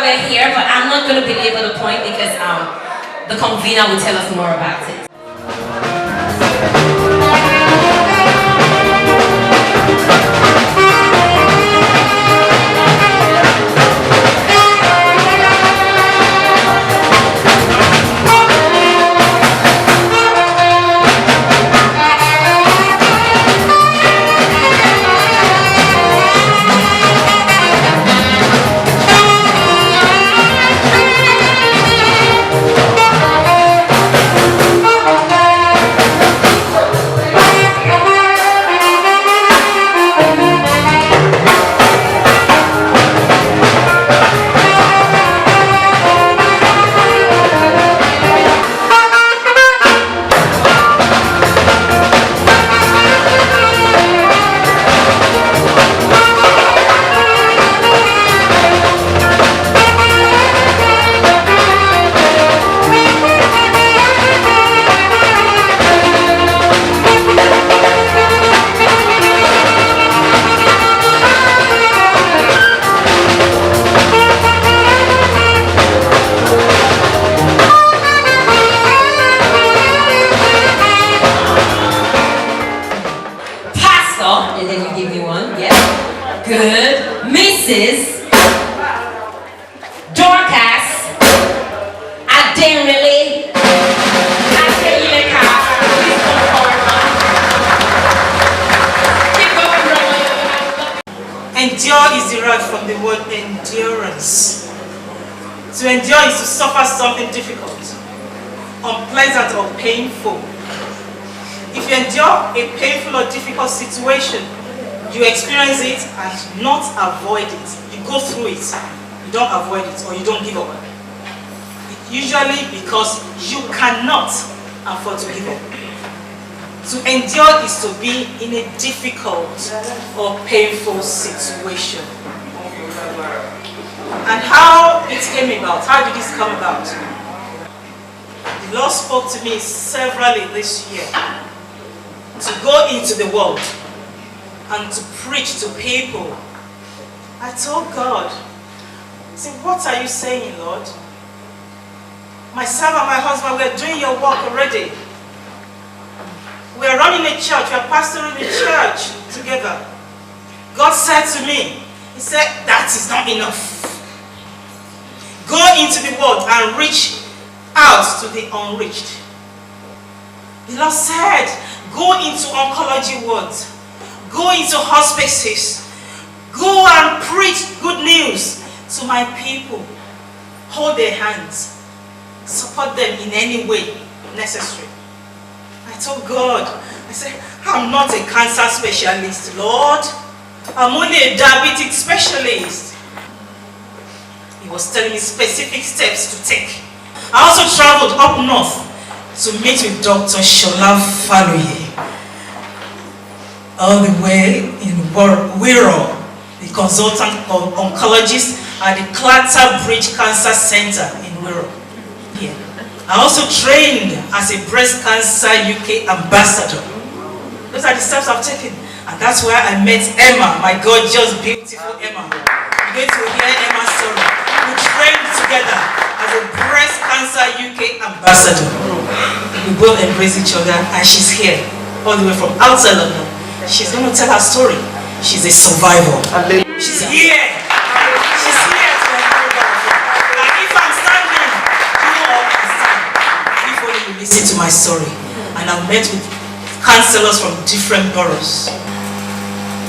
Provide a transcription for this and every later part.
why we're here, but I'm not going to belabor the point because the convener will tell us more about it. And then you give me one, yeah. Good. Mrs. Dorcas Adenrele Adenrele. Please come forward, man. Keep going, brother. Endure is derived from the word endurance. To endure is to suffer something difficult, unpleasant or painful. If you endure a painful or difficult situation, you experience it and not avoid it. You go through it, you don't avoid it, or you don't give up. Usually because you cannot afford to give up. To endure is to be in a difficult or painful situation. And how it came about, how did this come about? The Lord spoke to me severally this year to go into the world and to preach to people. I told God, I said, what are you saying, Lord? Myself and my husband, we are doing your work already. We are running a church, we are pastoring a church together. God said to me, He said, that is not enough. Go into the world and reach out to the unreached. The Lord said, go into oncology wards, go into hospices, go and preach good news to my people. Hold their hands, support them in any way necessary. I told God, I said, I'm not a cancer specialist, Lord. I'm only a diabetic specialist. He was telling me specific steps to take. I also traveled up north to meet with Dr. Shola Faluye, all the way in Wirral, the consultant oncologist at the Clatter Bridge Cancer Center in Wirral. Yeah. I also trained as a breast cancer UK ambassador. Those are the steps I've taken. And that's where I met Emma, my gorgeous, beautiful Emma. You're going to hear Emma's story. We trained together as a breast cancer UK ambassador. We both embrace each other, and she's here, all the way from outside London. She's going to tell her story. She's a survivor. She's here. She's here to encourage us. And if I'm standing, you all can stand. If only you listen to my story. And I've met with counselors from different boroughs.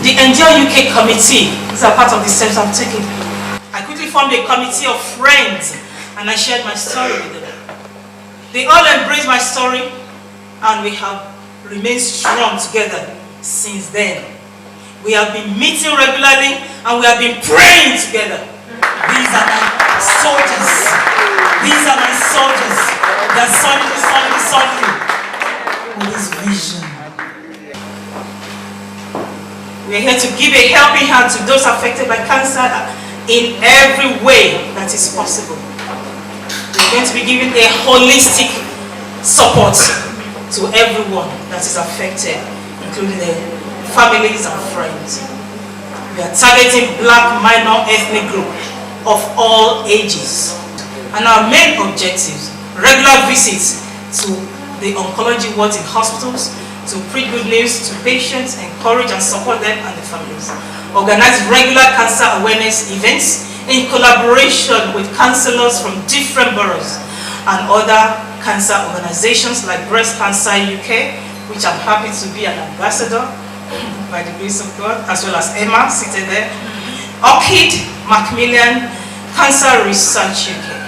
The EndureUK committee, these are part of the steps I've taken. I quickly formed a committee of friends and I shared my story with them. They all embraced my story and we have remained strong together since then. We have been meeting regularly and we have been praying together. These are my soldiers. These are my soldiers. They're solidly with this vision. We are here to give a helping hand to those affected by cancer in every way that is possible. We're going to be giving a holistic support to everyone that is affected, including their families and friends. We are targeting black minor ethnic group of all ages. And our main objectives: regular visits to the oncology wards in hospitals, to preach good news to patients, encourage and support them and their families. Organize regular cancer awareness events in collaboration with counselors from different boroughs and other cancer organizations like Breast Cancer UK, which I'm happy to be an ambassador by the grace of God, as well as Emma seated there. Orchid, Macmillan, Cancer Research UK.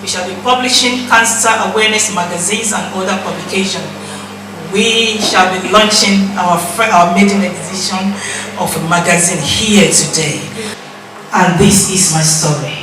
We shall be publishing cancer awareness magazines and other publications. We shall be launching our maiden edition of a magazine here today. And this is my story.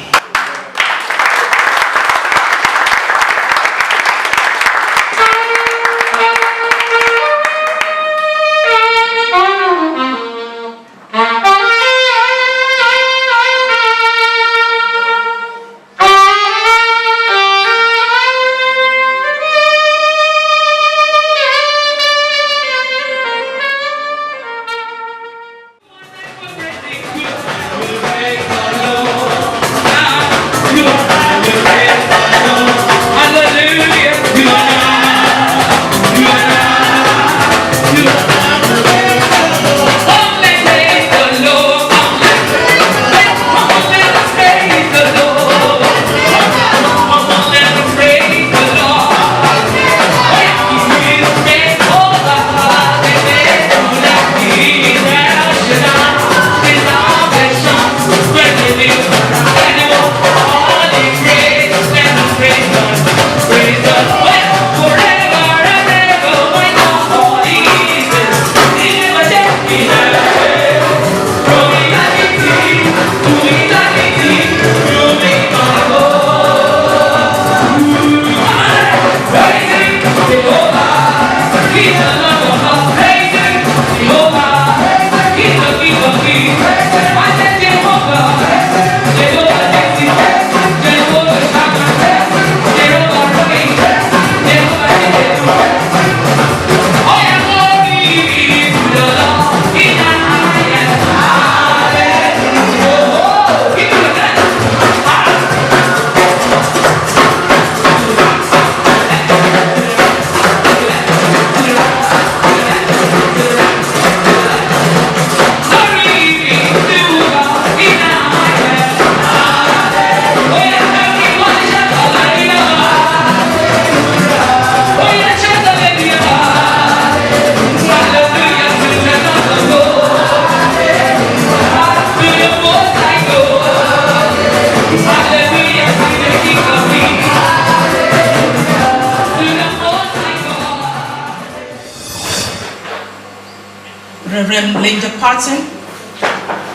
Reverend Linda Patton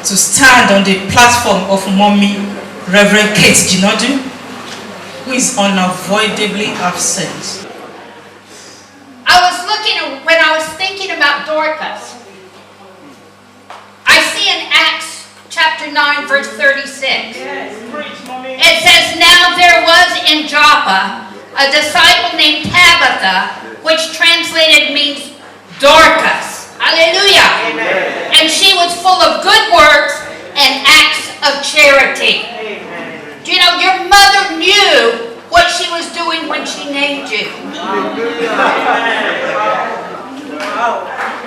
to stand on the platform of Mommy Reverend Kate Jinodu, who is unavoidably absent. When I was thinking about Dorcas, I see in Acts chapter 9 verse 36. Yes, preach, Mommy. It says, "Now there was in Joppa a disciple named Tabitha, which translated means Dorcas." Hallelujah. Amen. And she was full of good works and acts of charity. Amen. Do you know, your mother knew what she was doing when she named you.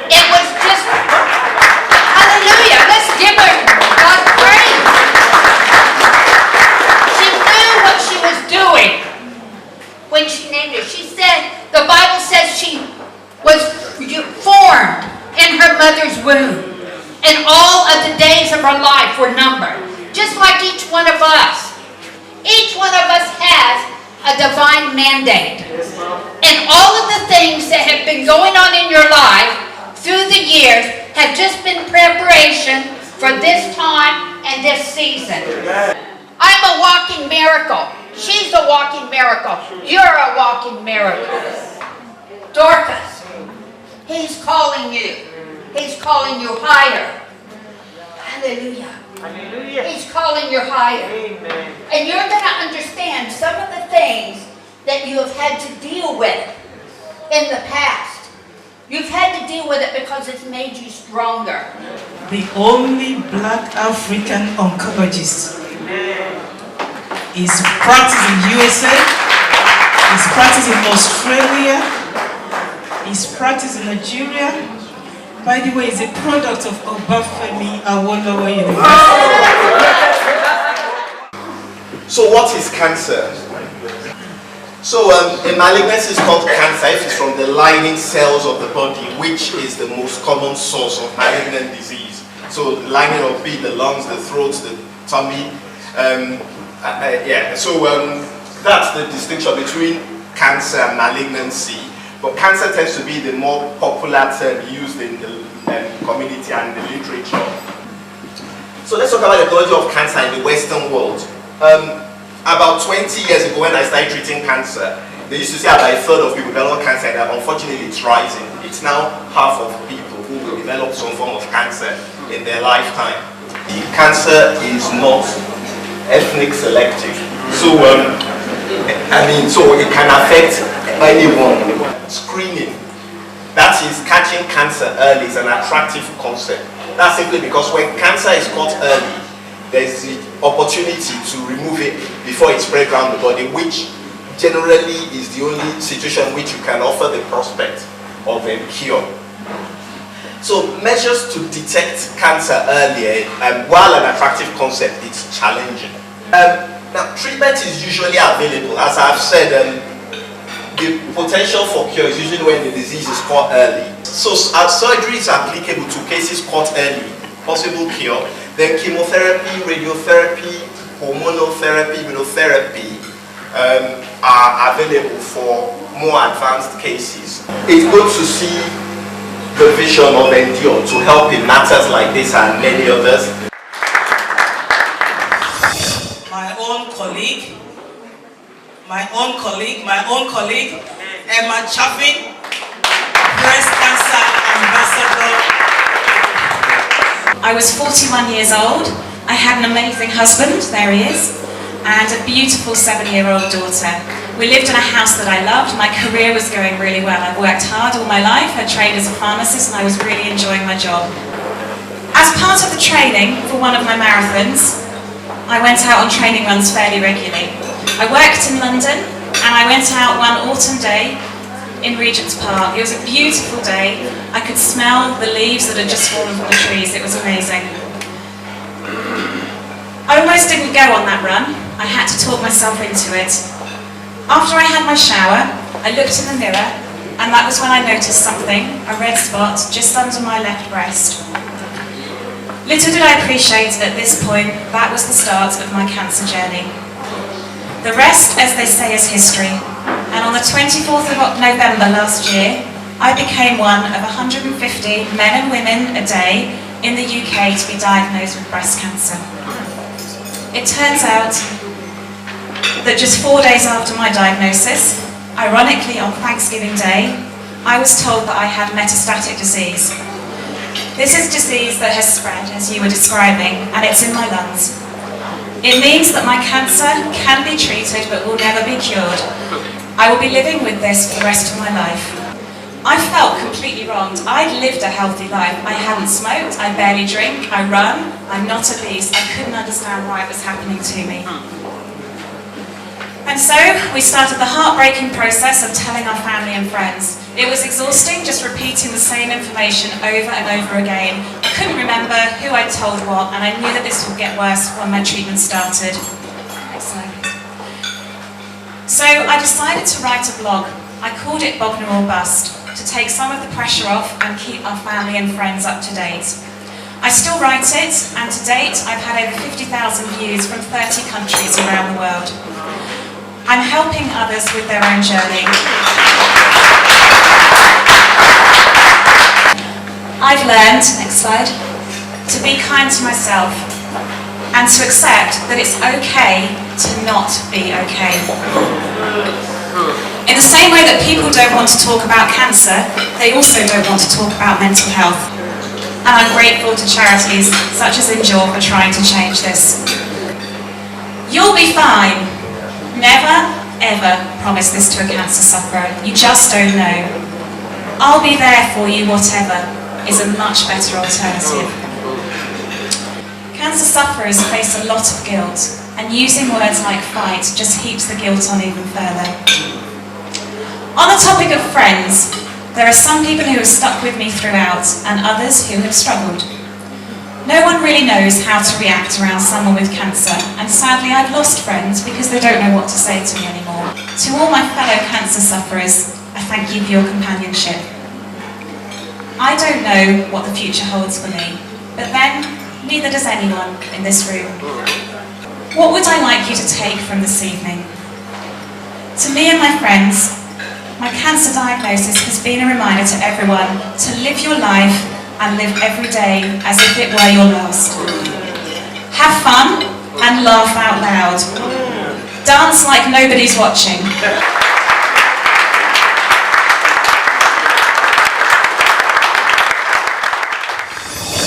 It was just, hallelujah, let's give her God praise. She knew what she was doing when she named her. She said, the Bible says she was formed in her mother's womb, and all of the days of her life were numbered, just like each one of us. Each one of us has a divine mandate, and all of the things that have been going on in your life through the years have just been preparation for this time and this season. I'm a walking miracle. She's a walking miracle. You're a walking miracle. Dorcas, He's calling you. He's calling you higher. Hallelujah. Hallelujah. He's calling you higher. Amen. And you're going to understand some of the things that you have had to deal with in the past. You've had to deal with it because it's made you stronger. The only black African oncologist He's practiced in USA. He's practiced in Australia. He's practiced in Nigeria. By the way, he's a product of Obafemi Awolowo University. So what is cancer? So a malignancy is called cancer if it's from the lining cells of the body, which is the most common source of malignant disease. So the lining of the lungs, the throat, the tummy. That's the distinction between cancer and malignancy. But cancer tends to be the more popular term used in the community and the literature. So let's talk about the etiology of cancer in the Western world. About 20 years ago when I started treating cancer, they used to say about a third of people develop cancer, and unfortunately it's rising. It's now half of people who will develop some form of cancer in their lifetime. Cancer is not ethnic selective. So, so it can affect anyone. Screening, that is catching cancer early, is an attractive concept. That's simply because when cancer is caught early, there's the opportunity to remove it before it spreads around the body, which generally is the only situation in which you can offer the prospect of a cure. So measures to detect cancer earlier, while an attractive concept, it's challenging. Now treatment is usually available. As I've said, the potential for cure is usually when the disease is caught early. So surgery is applicable to cases caught early, possible cure. Then chemotherapy, radiotherapy, hormonal therapy, immunotherapy are available for more advanced cases. It's good to see the vision of EndureUK to help in matters like this and many others. My own colleague, Emma Chaffin, breast cancer ambassador. I was 41 years old. I had an amazing husband, there he is, and a beautiful 7-year-old daughter. We lived in a house that I loved. My career was going really well. I've worked hard all my life. I trained as a pharmacist and I was really enjoying my job. As part of the training for one of my marathons, I went out on training runs fairly regularly. I worked in London and I went out one autumn day in Regent's Park. It was a beautiful day. I could smell the leaves that had just fallen from the trees. It was amazing. I almost didn't go on that run. I had to talk myself into it. After I had my shower, I looked in the mirror and that was when I noticed something, a red spot just under my left breast. Little did I appreciate at this point that was the start of my cancer journey. The rest, as they say, is history. And on the 24th of November last year, I became one of 150 men and women a day in the UK to be diagnosed with breast cancer. It turns out that just 4 days after my diagnosis, ironically on Thanksgiving Day, I was told that I had metastatic disease. This is disease that has spread, as you were describing, and it's in my lungs. It means that my cancer can be treated but will never be cured. I will be living with this for the rest of my life. I felt completely wronged. I'd lived a healthy life. I hadn't smoked, I barely drink, I run, I'm not obese. I couldn't understand why it was happening to me. And so we started the heartbreaking process of telling our family and friends. It was exhausting just repeating the same information over and over again. I couldn't remember who I'd told what, and I knew that this would get worse when my treatment started. Next slide, please. So I decided to write a blog. I called it Bognor or Bust, to take some of the pressure off and keep our family and friends up to date. I still write it, and to date I've had over 50,000 views from 30 countries around the world. I'm helping others with their own journey. I've learned, next slide, to be kind to myself and to accept that it's okay to not be okay. In the same way that people don't want to talk about cancer, they also don't want to talk about mental health. And I'm grateful to charities such as EndureUK for trying to change this. You'll be fine. Never, ever promise this to a cancer sufferer. You just don't know. I'll be there for you, whatever is a much better alternative. Cancer sufferers face a lot of guilt, and using words like fight just heaps the guilt on even further. On the topic of friends, there are some people who have stuck with me throughout and others who have struggled. No one really knows how to react around someone with cancer, and sadly I've lost friends because they don't know what to say to me anymore. To all my fellow cancer sufferers, I thank you for your companionship. I don't know what the future holds for me, but then neither does anyone in this room. What would I like you to take from this evening? To me and my friends, my cancer diagnosis has been a reminder to everyone to live your life and live every day as if it were your last. Have fun and laugh out loud. Dance like nobody's watching.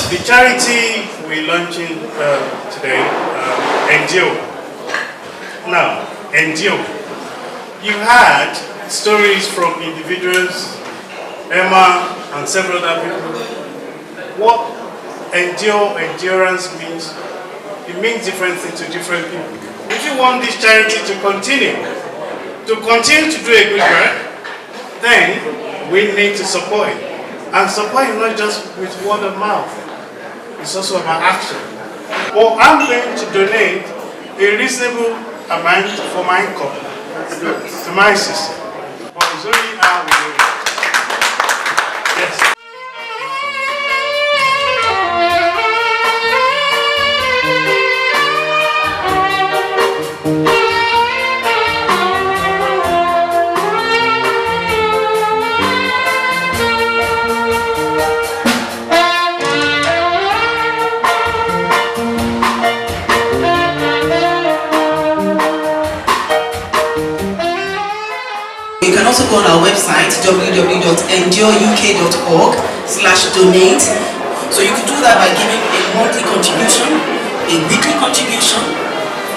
The charity we're launching today, Endure. Now, Endure. You've had stories from individuals, Emma and several other people. What endurance means, it means different things to different people. If you want this charity to continue to do a good work, then we need to support it. And support is not just with word of mouth, it's also about action. Well, I'm going to donate a reasonable amount for my income to my sister. But it's only how we do it. Yes. You can also go on our website www.EndureUK.org/donate. So you can do that by giving a monthly contribution, a weekly contribution.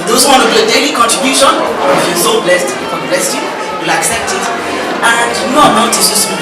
For those who want to do a daily contribution, if you're so blessed, God bless you, you'll accept it. And no amount is too small.